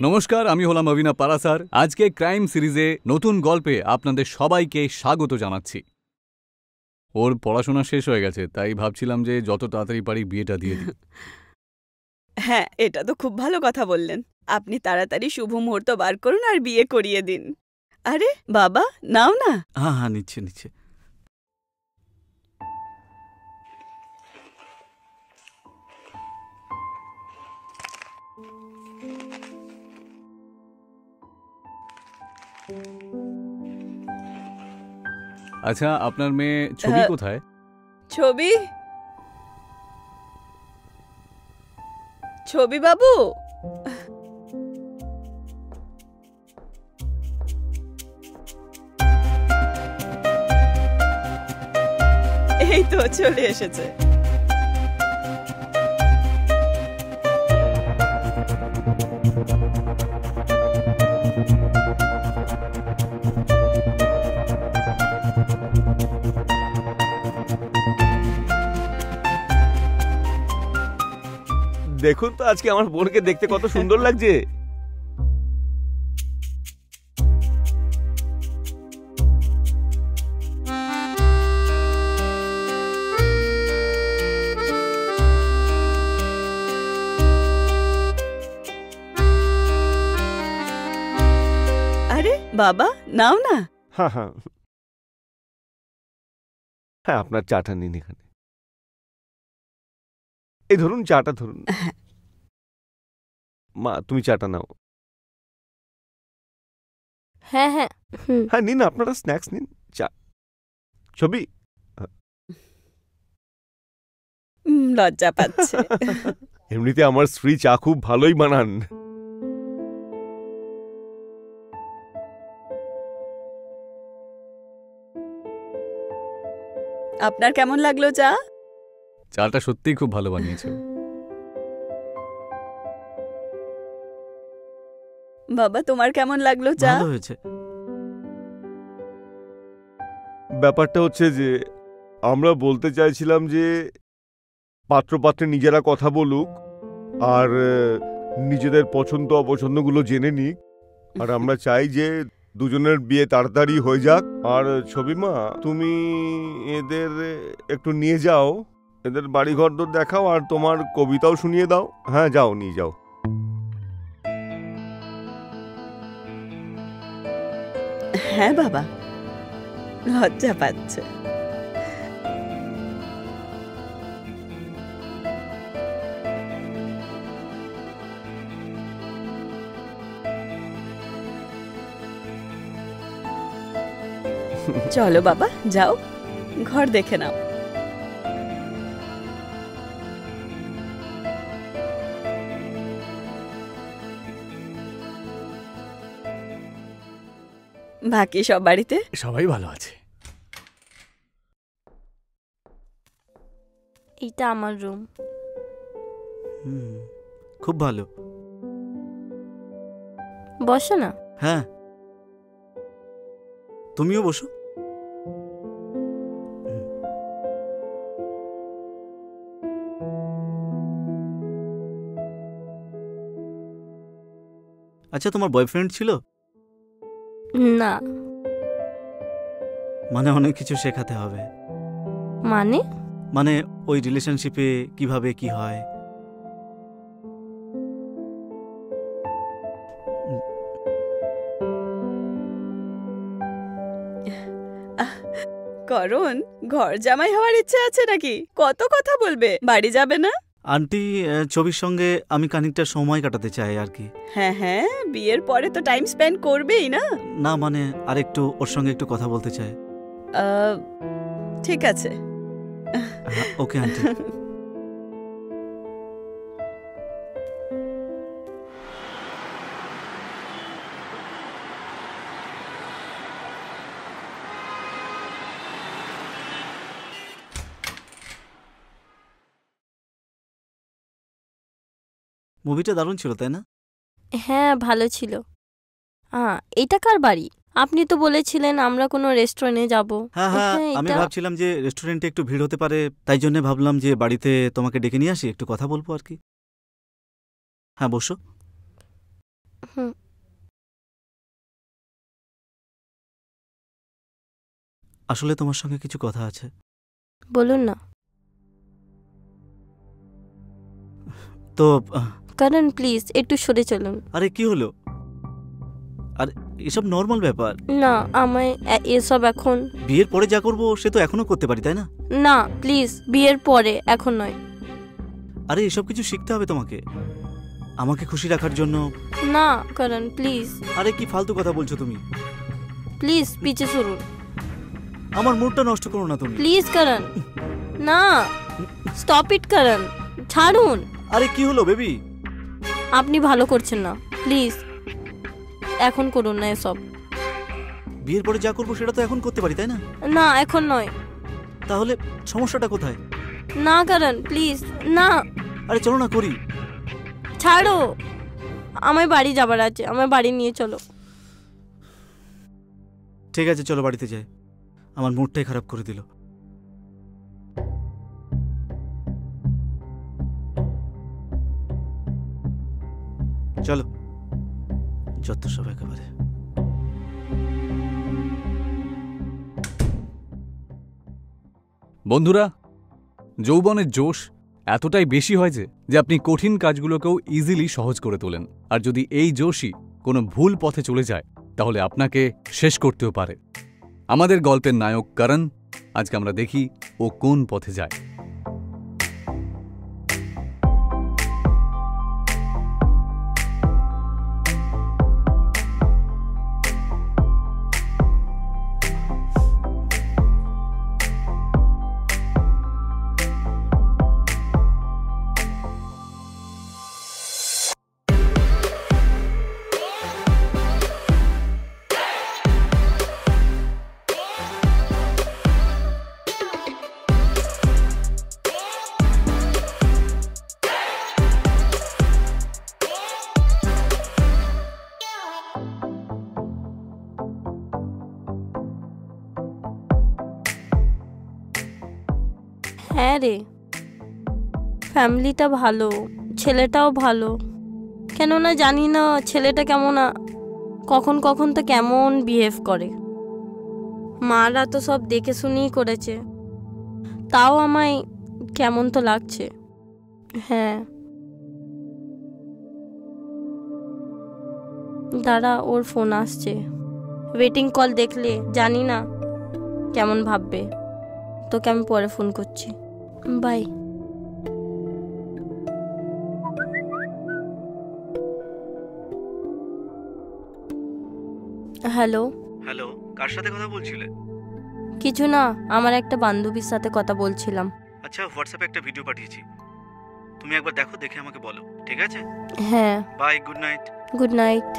নমস্কার, আমি হলাম অভিনব পারাসার। আজকে ক্রাইম সিরিজে নতুন গল্পে আপনাদের সবাইকে স্বাগত জানাচ্ছি। ওর পড়াশোনা শেষ হয়ে গেছে, তাই ভাবছিলাম যে যত তাড়াতাড়ি পারি বিয়েটা দিয়ে দিই। হ্যাঁ, এটা তো খুব ভালো কথা বললেন। আপনি তাড়াতাড়ি শুভ মুহূর্ত বার করুন আর বিয়ে করিয়ে দিন। আরে বাবা, নাও না। হ্যাঁ হ্যাঁ, নিচ্ছে নিচ্ছে। আচ্ছা, আপনার মেয়ে ছবি কোথায়? ছবি ছবি বাবু, এই তো চলে এসেছে। দেখুন তো আজকে আমার বোনকে দেখতে কত সুন্দর লাগছে। আরে বাবা, নাও না। হ্যাঁ হ্যাঁ হ্যাঁ, আপনার চাটা নিন এখানে। এই ধরুন চাটা ধরুন। মা, তুমি চাটা নাও। হ্যাঁ হ্যাঁ। হ্যাঁ নিন, আপনারা স্ন্যাক্স নিন। চা। ছবি। লজ্জা পাচ্ছে। এমনিতে আমার স্ত্রী চা খুব ভালোই বানান। আপনার কেমন লাগলো চা? চাটা সত্যিই খুব ভালো বানিয়েছে। বাবা, তোমার কেমন লাগলো চা? ভালো হয়েছে। ব্যাপারটা হচ্ছে যে আমরা বলতে চাইছিলাম যে পাত্রপাত্রে নিজেরা কথা বলুক আর নিজেদের পছন্দ অপছন্দগুলো জেনে নিক। আর আমরা চাই যে দুজনের বিয়ে তাড়াতাড়ি হয়ে যাক। আর ছবিমা, তুমি এদের একটু নিয়ে যাও, এদের বাড়িঘর দর দেখাও আর তোমার কবিতাও শুনিয়ে দাও। হ্যাঁ যাও, নিয়ে যাও। হ্যাঁ বাবা, লজ্জা পাচ্ছে। চলো বাবা, যাও, ঘর দেখে নাও। বাকি সব বাড়িতে সবাই ভালো আছে। এইটা আমার রুম। খুব ভালো। বসো না। হ্যাঁ, তুমিও বসো। আচ্ছা, তোমার বয়ফ্রেন্ড ছিল? না। মানে অনেক কিছু শেখাতে হবে। মানে? মানে ওই রিলেশনশিপে কিভাবে কি হয়। করণ, ঘর জামাই হওয়ার ইচ্ছে আছে নাকি? কত কথা বলবে, বাড়ি যাবে না? আন্টি, ছবির সঙ্গে আমি খানিকটা সময় কাটাতে চাই আর কি। হ্যাঁ হ্যাঁ, বিয়ের পরে তো টাইম স্পেন্ড করবেই না। না মানে আর একটু ওর সঙ্গে একটু কথা বলতে চাই। ঠিক আছে। Okay aunty. মুভিটা দারুণ ছিল, তাই না? হ্যাঁ, ভালো ছিল। এটা কার বাড়ি? আপনি তো বলেছিলেন আমরা কোনো রেস্টুরেন্টে যাব। হ্যাঁ হ্যাঁ, আমি ভাবছিলাম যে রেস্টুরেন্টে একটু ভিড় হতে পারে, তাই জন্য ভাবলাম যে বাড়িতে তোমাকে ডেকে নিয়ে আসি, একটু কথা বলবো আর কি। হ্যাঁ বসো। হুম। আসলে তোমার সঙ্গে কিছু কথা আছে। বলুন না। তো কারণ প্লিজ একটু সরে চলুন। আরে কি হলো? আর এসব নর্মাল ব্যাপার। না, আমায় এসব এখন। বিয়ের পরে যা করবো সে তো এখনো করতে পারি, তাই না? না প্লিজ, বিয়ের পরে, এখন নয়। আরে এসব কিছু শিখতে হবে তোমাকে, আমাকে খুশি রাখার জন্য। না করণ প্লিজ। আরে কি ফালতু কথা বলছো তুমি? প্লিজ পিছে সরুন। আমার মুডটা নষ্ট করো না তুমি। প্লিজ করণ। না, স্টপ ইট করণ, ছাড়ুন। আরে কি হলো বেবি? আপনি ভালো করছেন না, প্লিজ এখন করুন না এসব। বিয়ের পরে যা করবো সেটা তো এখন করতে পারি, তাই না? না এখন নয়। তাহলে সমস্যাটা কোথায়? না করণ প্লিজ, না। আরে চলো না করি। ছাড়ো, আমায় বাড়ি যাবার আছে, আমায় বাড়ি নিয়ে চলো। ঠিক আছে চলো বাড়িতে যাই, আমার মুডটাই খারাপ করে দিল। চলো, যত সব একেবারে। বন্ধুরা, যৌবনের জোশ এতটাই বেশি হয় যে আপনি কঠিন কাজগুলোকেও ইজিলি সহজ করে তোলেন। আর যদি এই জোশই কোনো ভুল পথে চলে যায় তাহলে আপনাকে শেষ করতেও পারে। আমাদের গল্পের নায়ক করণ, আজকে আমরা দেখি ও কোন পথে যায়। হ্যাঁ রে, ফ্যামিলিটা ভালো, ছেলেটাও ভালো। কেননা জানি না ছেলেটা কেমন, কখন কখন তো কেমন বিহেভ করে। মারা তো সব দেখে শুনেই করেছে, তাও আমায় কেমন তো লাগছে। হ্যাঁ দাঁড়া, ওর ফোন আসছে। ওয়েটিং কল দেখলে জানি না কেমন ভাববে। তোকে আমি পরে ফোন করছি, বাই। হ্যালো। হ্যালো, কার সাথে কথা বলছিলে? কিছু না, আমার একটা বান্ধবীর সাথে কথা বলছিলাম। আচ্ছা, হোয়াটসঅ্যাপে একটা ভিডিও পাঠিয়েছি, তুমি একবার দেখো, দেখে আমাকে বলো, ঠিক আছে? হ্যাঁ, bye, good night. Good night.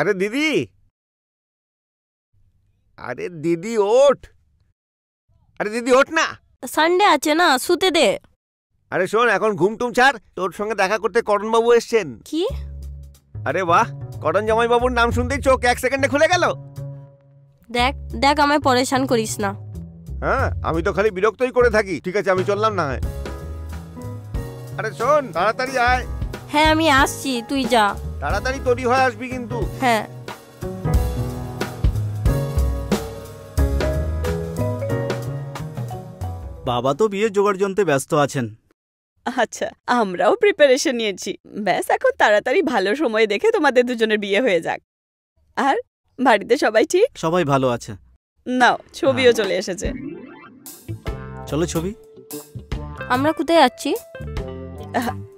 আরে দিদি, আরে দিদি ওঠ, আরে দিদি ওঠ না। সানডে আছে না, শুতে দে। আরে শোন, এখন ঘুম টুম ছাড়, তোর সঙ্গে দেখা করতে করণবাবু এসছেন। কি? আরে বাহ, করণ জামাইবাবুর নাম শুনতেই চোখ 1 সেকেন্ডে খুলে গেল। দেখ দেখ, আমায় পরেশান করিস না। হ্যাঁ, আমি তো খালি বিরক্তই করে থাকি। ঠিক আছে, আমি চললাম না হয়। আরে শোন, তাড়াতাড়ি আয়। হ্যাঁ আমি আসছি, তুই যা। তাড়াতাড়ি তৈরি হয়ে আসবি কিন্তু। হ্যাঁ। বাবা তো বিয়ের জোগাড় যন্ত্রে ব্যস্ত আছেন। আচ্ছা, আমরাও প্রিপারেশন নিয়েছি। ব্যাস এখন তাড়াতাড়ি ভালো সময় দেখে তোমাদের দুজনের বিয়ে হয়ে যাক। আর বাড়িতে সবাই ঠিক? সবাই ভালো আছে। নাও, ছবিও চলে এসেছে। চলো ছবি। আমরা কোথায় যাচ্ছি?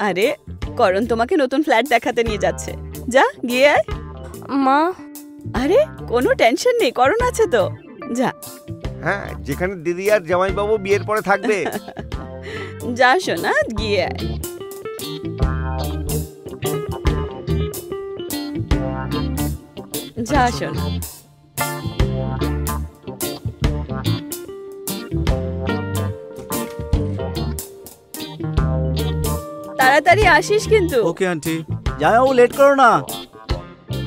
আরে করণ তোমাকে নতুন ফ্ল্যাট দেখাতে নিয়ে যাচ্ছে, যা গিয়ে আয়। মা। আরে কোনো টেনশন নেই, করণ আছে তো। যা হ্যাঁ, যেখানে দিদি আর জামাইবাবু বিয়ের পরে থাকবে। যা শোনা, গিয়ে আয়। যা শোনা। তাড়াতাড়ি আসিস কিন্তু। ওকে আন্টি, জামাইবাবু লেট করো না।